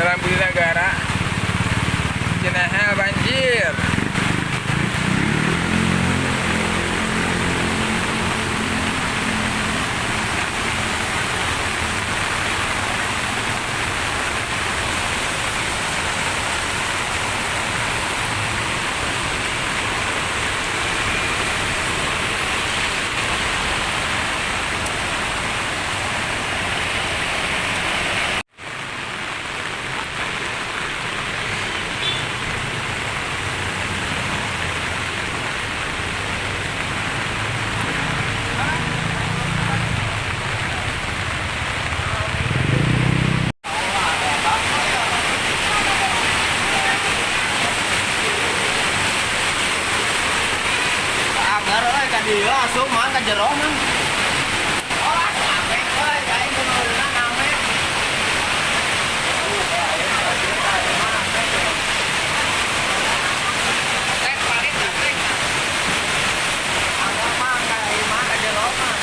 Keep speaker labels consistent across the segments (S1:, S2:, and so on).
S1: Jalan Budi Negara, Cinehel banjir.
S2: Iya, asup mah ka jero mah. Oh, capek euy, kae beneurna name. Tek paling capek. Ada mah ka jero mah.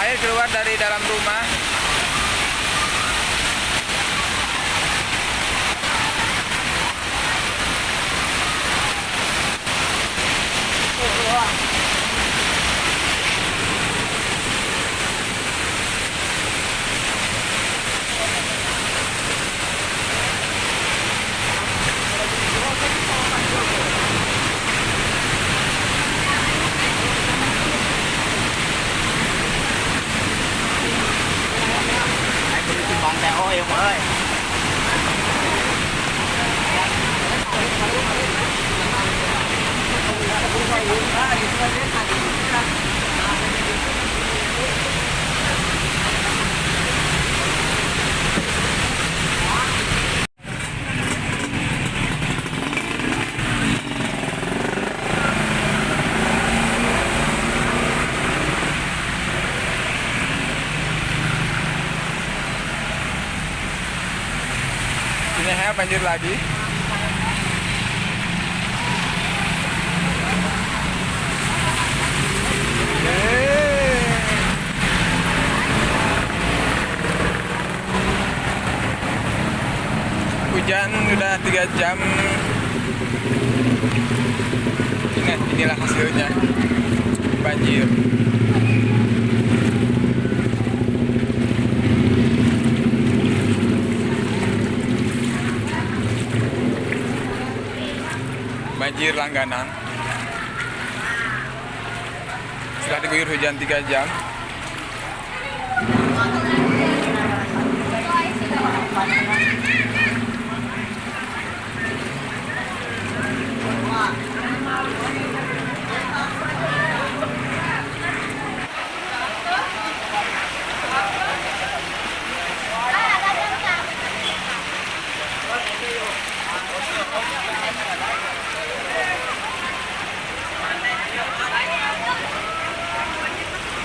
S1: Air keluar dari dalam rumah.
S2: Ôi ông ơi.
S1: Cinehel banjir lagi. Hujan udah 3 jam. Inilah hasilnya, banjir. Banjir langganan. Setelah diguyur hujan 3 jam.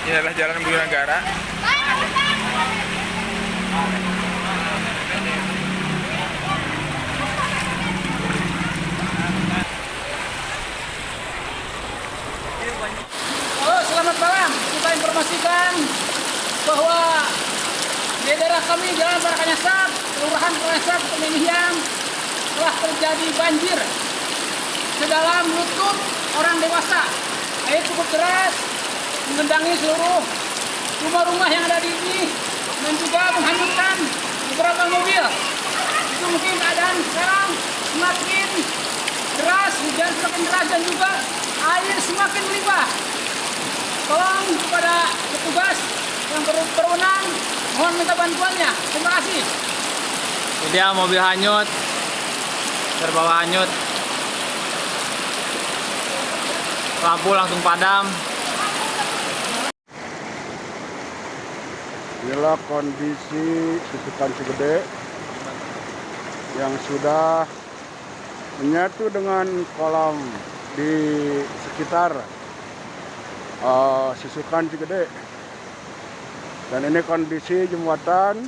S1: Ini adalah Jalan Budi Negara.
S3: Halo, selamat malam. Kita informasikan bahwa di daerah kami Jalan Barakanyasar, Kelurahan Kanyasar, Pemilihan telah terjadi banjir sedalam lutut orang dewasa. Air cukup deras mengendangi seluruh rumah-rumah yang ada di sini dan juga menghanyutkan beberapa mobil. Itu mungkin keadaan sekarang semakin deras, hujan semakin deras dan juga air semakin melimpah. Tolong kepada petugas yang berwenang Mohon minta bantuannya. Terima kasih.
S4: Ini dia mobil hanyut, terbawa hanyut. Lampu langsung padam.
S5: Inilah kondisi Susukan Cigede yang sudah menyatu dengan kolam di sekitar Susukan Cigede. Dan ini kondisi jembatan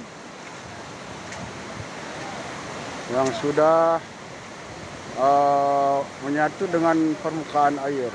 S5: yang sudah menyatu dengan permukaan air.